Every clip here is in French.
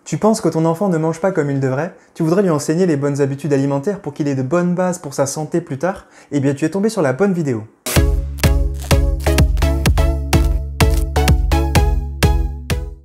Tu penses que ton enfant ne mange pas comme il devrait? Tu voudrais lui enseigner les bonnes habitudes alimentaires pour qu'il ait de bonnes bases pour sa santé plus tard? Eh bien, tu es tombé sur la bonne vidéo.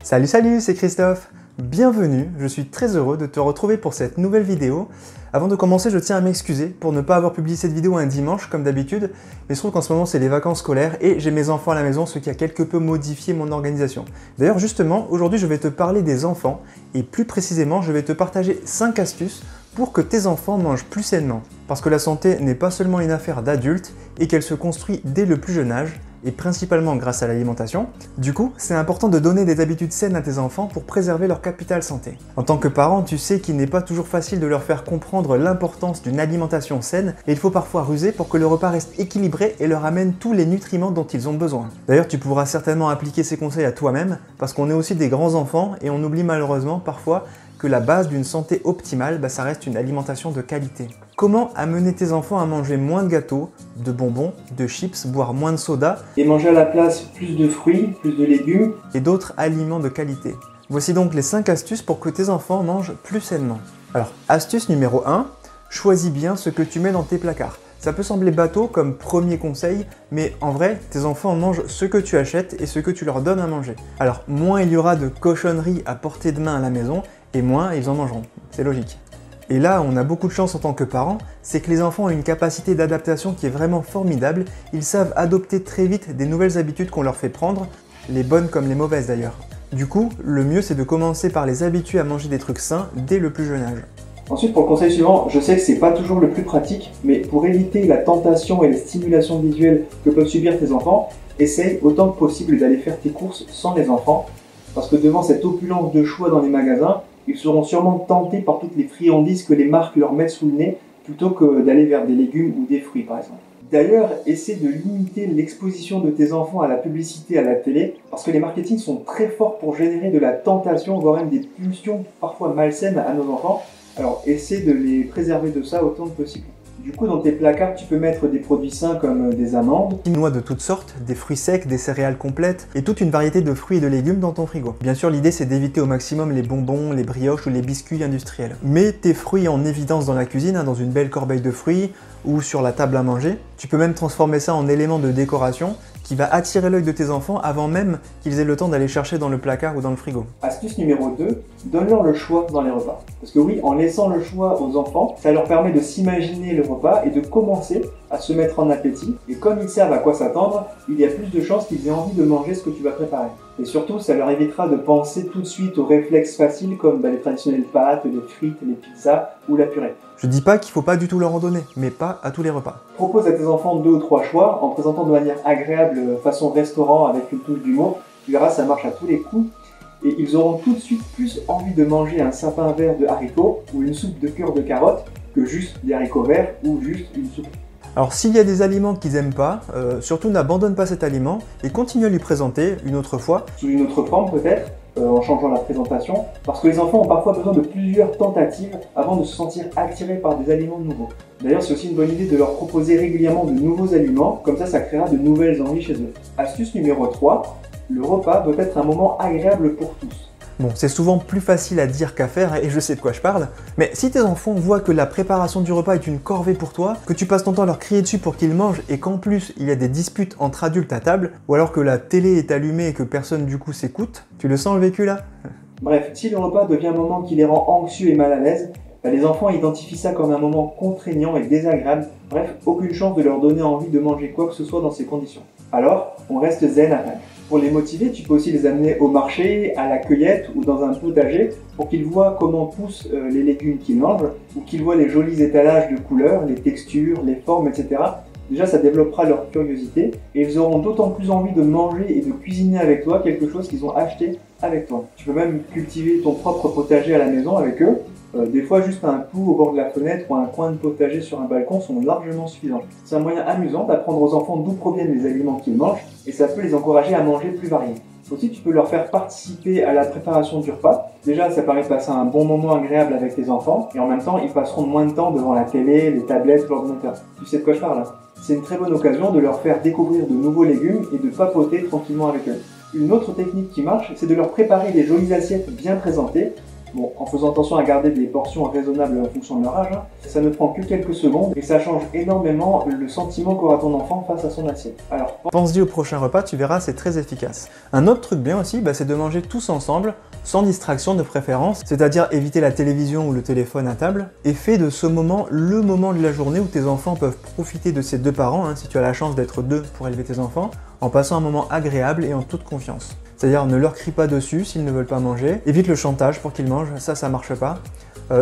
Salut, c'est Christophe. Bienvenue, je suis très heureux de te retrouver pour cette nouvelle vidéo. Avant de commencer, je tiens à m'excuser pour ne pas avoir publié cette vidéo un dimanche comme d'habitude, mais je trouve qu'en ce moment c'est les vacances scolaires et j'ai mes enfants à la maison, ce qui a quelque peu modifié mon organisation. D'ailleurs justement, aujourd'hui je vais te parler des enfants et plus précisément je vais te partager 5 astuces pour que tes enfants mangent plus sainement. Parce que la santé n'est pas seulement une affaire d'adultes et qu'elle se construit dès le plus jeune âge, et principalement grâce à l'alimentation. Du coup, c'est important de donner des habitudes saines à tes enfants pour préserver leur capital santé. En tant que parent, tu sais qu'il n'est pas toujours facile de leur faire comprendre l'importance d'une alimentation saine et il faut parfois ruser pour que le repas reste équilibré et leur amène tous les nutriments dont ils ont besoin. D'ailleurs, tu pourras certainement appliquer ces conseils à toi-même parce qu'on est aussi des grands enfants et on oublie malheureusement parfois que la base d'une santé optimale, ça reste une alimentation de qualité. Comment amener tes enfants à manger moins de gâteaux, de bonbons, de chips, boire moins de soda et manger à la place plus de fruits, plus de légumes et d'autres aliments de qualité. Voici donc les 5 astuces pour que tes enfants mangent plus sainement. Alors, astuce numéro 1, choisis bien ce que tu mets dans tes placards. Ça peut sembler bateau comme premier conseil, mais en vrai, tes enfants mangent ce que tu achètes et ce que tu leur donnes à manger. Alors, moins il y aura de cochonneries à portée de main à la maison, et moins ils en mangeront. C'est logique. Et là, on a beaucoup de chance en tant que parents, c'est que les enfants ont une capacité d'adaptation qui est vraiment formidable. Ils savent adopter très vite des nouvelles habitudes qu'on leur fait prendre, les bonnes comme les mauvaises d'ailleurs. Du coup, le mieux c'est de commencer par les habituer à manger des trucs sains dès le plus jeune âge. Ensuite, pour le conseil suivant, je sais que c'est pas toujours le plus pratique, mais pour éviter la tentation et les stimulations visuelles que peuvent subir tes enfants, essaye autant que possible d'aller faire tes courses sans les enfants, parce que devant cette opulence de choix dans les magasins, ils seront sûrement tentés par toutes les friandises que les marques leur mettent sous le nez, plutôt que d'aller vers des légumes ou des fruits par exemple. D'ailleurs, essaie de limiter l'exposition de tes enfants à la publicité à la télé, parce que les marketing sont très forts pour générer de la tentation, voire même des pulsions parfois malsaines à nos enfants. Alors essaie de les préserver de ça autant que possible. Du coup, dans tes placards, tu peux mettre des produits sains comme des amandes, des noix de toutes sortes, des fruits secs, des céréales complètes et toute une variété de fruits et de légumes dans ton frigo. Bien sûr, l'idée c'est d'éviter au maximum les bonbons, les brioches ou les biscuits industriels. Mets tes fruits en évidence dans la cuisine, dans une belle corbeille de fruits ou sur la table à manger. Tu peux même transformer ça en élément de décoration qui va attirer l'œil de tes enfants avant même qu'ils aient le temps d'aller chercher dans le placard ou dans le frigo. Astuce numéro 2, donne-leur le choix dans les repas. Parce que oui, en laissant le choix aux enfants, ça leur permet de s'imaginer le repas et de commencer à se mettre en appétit. Et comme ils savent à quoi s'attendre, il y a plus de chances qu'ils aient envie de manger ce que tu vas préparer. Et surtout, ça leur évitera de penser tout de suite aux réflexes faciles comme les traditionnelles pâtes, les frites, les pizzas ou la purée. Je dis pas qu'il faut pas du tout leur en donner, mais pas à tous les repas. Propose à tes enfants 2 ou 3 choix en présentant de manière agréable, façon restaurant avec une touche d'humour. Tu verras, ça marche à tous les coups. Et ils auront tout de suite plus envie de manger un sapin vert de haricots ou une soupe de cœur de carottes que juste des haricots verts ou juste une soupe. Alors s'il y a des aliments qu'ils n'aiment pas, surtout n'abandonne pas cet aliment et continue à lui présenter une autre fois. Sous une autre forme peut-être, en changeant la présentation, parce que les enfants ont parfois besoin de plusieurs tentatives avant de se sentir attirés par des aliments nouveaux. D'ailleurs, c'est aussi une bonne idée de leur proposer régulièrement de nouveaux aliments, comme ça créera de nouvelles envies chez eux. Astuce numéro 3, le repas doit être un moment agréable pour tous. Bon, c'est souvent plus facile à dire qu'à faire et je sais de quoi je parle, mais si tes enfants voient que la préparation du repas est une corvée pour toi, que tu passes ton temps à leur crier dessus pour qu'ils mangent et qu'en plus il y a des disputes entre adultes à table, ou alors que la télé est allumée et que personne du coup s'écoute, tu le sens le vécu là? Bref, si le repas devient un moment qui les rend anxieux et mal à l'aise, les enfants identifient ça comme un moment contraignant et désagréable, bref, aucune chance de leur donner envie de manger quoi que ce soit dans ces conditions. Alors, on reste zen à table. Pour les motiver, tu peux aussi les amener au marché, à la cueillette ou dans un potager pour qu'ils voient comment poussent les légumes qu'ils mangent ou qu'ils voient les jolis étalages de couleurs, les textures, les formes, etc. Déjà, ça développera leur curiosité et ils auront d'autant plus envie de manger et de cuisiner avec toi quelque chose qu'ils ont acheté avec toi. Tu peux même cultiver ton propre potager à la maison avec eux. Des fois, juste un clou au bord de la fenêtre ou un coin de potager sur un balcon sont largement suffisants. C'est un moyen amusant d'apprendre aux enfants d'où proviennent les aliments qu'ils mangent et ça peut les encourager à manger plus varié. Aussi, tu peux leur faire participer à la préparation du repas. Déjà, ça permet de passer un bon moment agréable avec tes enfants et en même temps, ils passeront moins de temps devant la télé, les tablettes ou l'ordinateur. Tu sais de quoi je parle, hein? C'est une très bonne occasion de leur faire découvrir de nouveaux légumes et de papoter tranquillement avec eux. Une autre technique qui marche, c'est de leur préparer des jolies assiettes bien présentées Bon, en faisant attention à garder des portions raisonnables en fonction de leur âge, ça ne prend que quelques secondes et ça change énormément le sentiment qu'aura ton enfant face à son assiette. Alors, pense-y au prochain repas, tu verras, c'est très efficace. Un autre truc bien aussi, c'est de manger tous ensemble, sans distraction de préférence, c'est-à-dire éviter la télévision ou le téléphone à table, et fais de ce moment le moment de la journée où tes enfants peuvent profiter de ses deux parents, si tu as la chance d'être deux pour élever tes enfants, en passant un moment agréable et en toute confiance. C'est-à-dire ne leur crie pas dessus s'ils ne veulent pas manger, évite le chantage pour qu'ils mangent, ça marche pas.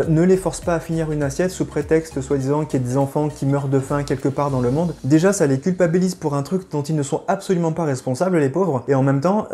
Ne les force pas à finir une assiette sous prétexte soi-disant qu'il y a des enfants qui meurent de faim quelque part dans le monde. Déjà, ça les culpabilise pour un truc dont ils ne sont absolument pas responsables, les pauvres. Et en même temps,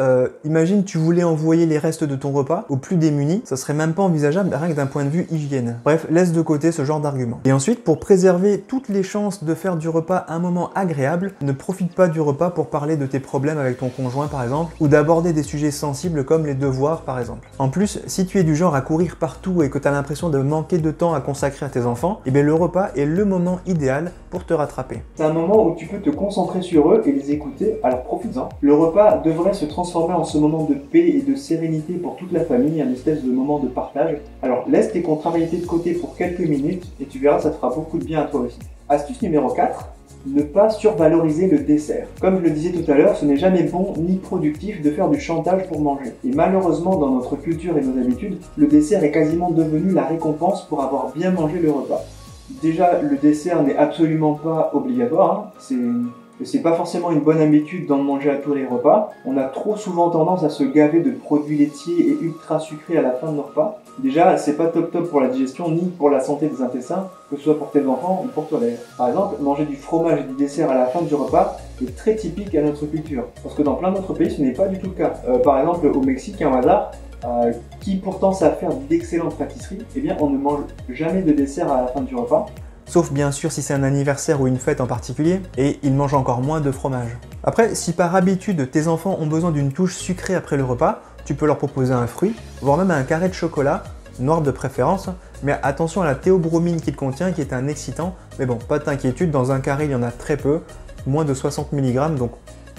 imagine tu voulais envoyer les restes de ton repas aux plus démunis, ça serait même pas envisageable rien que d'un point de vue hygiène. Bref, laisse de côté ce genre d'argument. Et ensuite, pour préserver toutes les chances de faire du repas un moment agréable, ne profite pas du repas pour parler de tes problèmes avec ton conjoint par exemple, ou d'aborder des sujets sensibles comme les devoirs par exemple. En plus, si tu es du genre à courir partout et que tu as l'impression de manquer de temps à consacrer à tes enfants, et bien le repas est le moment idéal pour te rattraper. C'est un moment où tu peux te concentrer sur eux et les écouter, alors profites-en. Le repas devrait se transformer en ce moment de paix et de sérénité pour toute la famille, un espèce de moment de partage. Alors laisse tes contrariétés de côté pour quelques minutes et tu verras, ça te fera beaucoup de bien à toi aussi. Astuce numéro 4. Ne pas survaloriser le dessert. Comme je le disais tout à l'heure, ce n'est jamais bon ni productif de faire du chantage pour manger. Et malheureusement, dans notre culture et nos habitudes, le dessert est quasiment devenu la récompense pour avoir bien mangé le repas. Déjà, le dessert n'est absolument pas obligatoire, c'est pas forcément une bonne habitude d'en manger à tous les repas. On a trop souvent tendance à se gaver de produits laitiers et ultra sucrés à la fin de nos repas. Déjà, c'est pas top pour la digestion ni pour la santé des intestins, que ce soit pour tes enfants ou pour toi d'ailleurs. Par exemple, manger du fromage et du dessert à la fin du repas est très typique à notre culture. Parce que dans plein d'autres pays, ce n'est pas du tout le cas. Par exemple, au Mexique, un hasard, qui pourtant savent faire d'excellentes pâtisseries, eh bien on ne mange jamais de dessert à la fin du repas. Sauf bien sûr si c'est un anniversaire ou une fête en particulier, et ils mangent encore moins de fromage. Après, si par habitude tes enfants ont besoin d'une touche sucrée après le repas, tu peux leur proposer un fruit, voire même un carré de chocolat, noir de préférence, mais attention à la théobromine qu'il contient qui est un excitant, mais bon, pas d'inquiétude, dans un carré il y en a très peu, moins de 60 mg, donc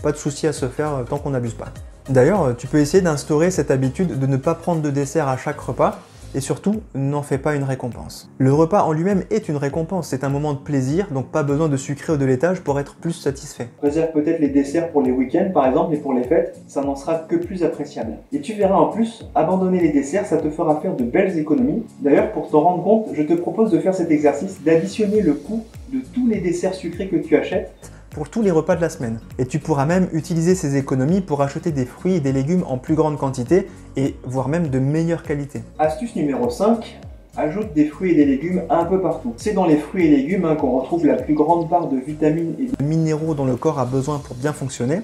pas de souci à se faire tant qu'on n'abuse pas. D'ailleurs, tu peux essayer d'instaurer cette habitude de ne pas prendre de dessert à chaque repas, et surtout, n'en fais pas une récompense. Le repas en lui-même est une récompense, c'est un moment de plaisir, donc pas besoin de sucrer ou de laitage pour être plus satisfait. Réserve peut-être les desserts pour les week-ends par exemple, et pour les fêtes, ça n'en sera que plus appréciable. Et tu verras en plus, abandonner les desserts, ça te fera faire de belles économies. D'ailleurs, pour t'en rendre compte, je te propose de faire cet exercice, d'additionner le coût de tous les desserts sucrés que tu achètes pour tous les repas de la semaine. Et tu pourras même utiliser ces économies pour acheter des fruits et des légumes en plus grande quantité et voire même de meilleure qualité. Astuce numéro 5, ajoute des fruits et des légumes un peu partout. C'est dans les fruits et légumes qu'on retrouve la plus grande part de vitamines et de minéraux dont le corps a besoin pour bien fonctionner.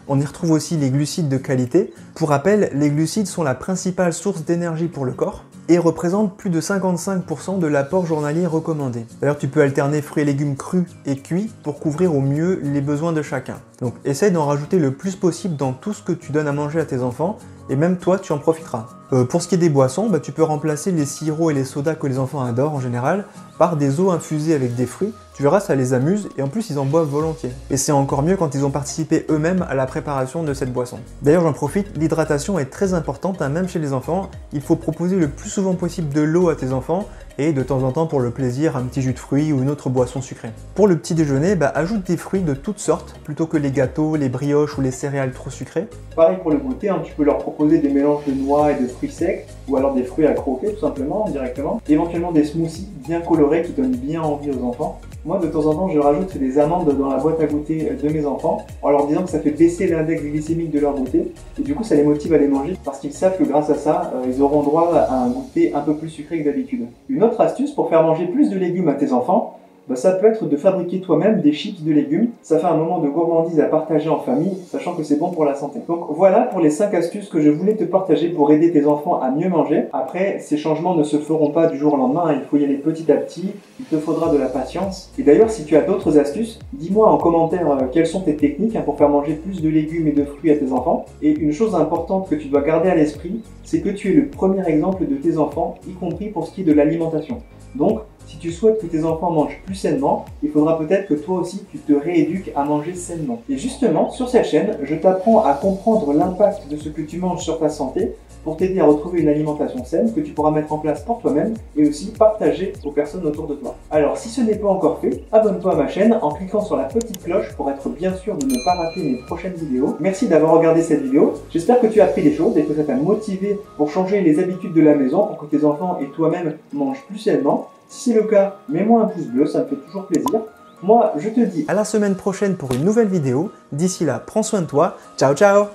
On y retrouve aussi les glucides de qualité. Pour rappel, les glucides sont la principale source d'énergie pour le corps et représentent plus de 55% de l'apport journalier recommandé. D'ailleurs, tu peux alterner fruits et légumes crus et cuits pour couvrir au mieux les besoins de chacun. Donc, essaye d'en rajouter le plus possible dans tout ce que tu donnes à manger à tes enfants et même toi, tu en profiteras. Pour ce qui est des boissons, tu peux remplacer les sirops et les sodas que les enfants adorent en général par des eaux infusées avec des fruits. Tu verras, ça les amuse et en plus ils en boivent volontiers. Et c'est encore mieux quand ils ont participé eux-mêmes à la préparation de cette boisson. D'ailleurs, j'en profite, l'hydratation est très importante, même chez les enfants. Il faut proposer le plus souvent possible de l'eau à tes enfants et de temps en temps pour le plaisir, un petit jus de fruits ou une autre boisson sucrée. Pour le petit déjeuner, ajoute des fruits de toutes sortes plutôt que les gâteaux, les brioches ou les céréales trop sucrées. Pareil pour le goûter, tu peux leur proposer des mélanges de noix et de fruits secs ou alors des fruits à croquer tout simplement, directement. Éventuellement des smoothies bien colorés qui donnent bien envie aux enfants. Moi, de temps en temps, je rajoute des amandes dans la boîte à goûter de mes enfants en leur disant que ça fait baisser l'index glycémique de leur goûter et du coup ça les motive à les manger parce qu'ils savent que grâce à ça, ils auront droit à un goûter un peu plus sucré que d'habitude. Une autre astuce pour faire manger plus de légumes à tes enfants, ça peut être de fabriquer toi-même des chips de légumes. Ça fait un moment de gourmandise à partager en famille, sachant que c'est bon pour la santé. Donc voilà pour les 5 astuces que je voulais te partager pour aider tes enfants à mieux manger. Après, ces changements ne se feront pas du jour au lendemain, il faut y aller petit à petit, il te faudra de la patience. Et d'ailleurs, si tu as d'autres astuces, dis-moi en commentaire quelles sont tes techniques pour faire manger plus de légumes et de fruits à tes enfants. Et une chose importante que tu dois garder à l'esprit, c'est que tu es le premier exemple de tes enfants, y compris pour ce qui est de l'alimentation. Donc, Si tu souhaites que tes enfants mangent plus sainement, il faudra peut-être que toi aussi tu te rééduques à manger sainement. Et justement, sur cette chaîne, je t'apprends à comprendre l'impact de ce que tu manges sur ta santé pour t'aider à retrouver une alimentation saine que tu pourras mettre en place pour toi-même et aussi partager aux personnes autour de toi. Alors si ce n'est pas encore fait, abonne-toi à ma chaîne en cliquant sur la petite cloche pour être bien sûr de ne pas rater mes prochaines vidéos. Merci d'avoir regardé cette vidéo, j'espère que tu as appris des choses et que ça t'a motivé pour changer les habitudes de la maison pour que tes enfants et toi-même mangent plus sainement. Si c'est le cas, mets-moi un pouce bleu, ça me fait toujours plaisir. Moi, je te dis à la semaine prochaine pour une nouvelle vidéo. D'ici là, prends soin de toi. Ciao, ciao!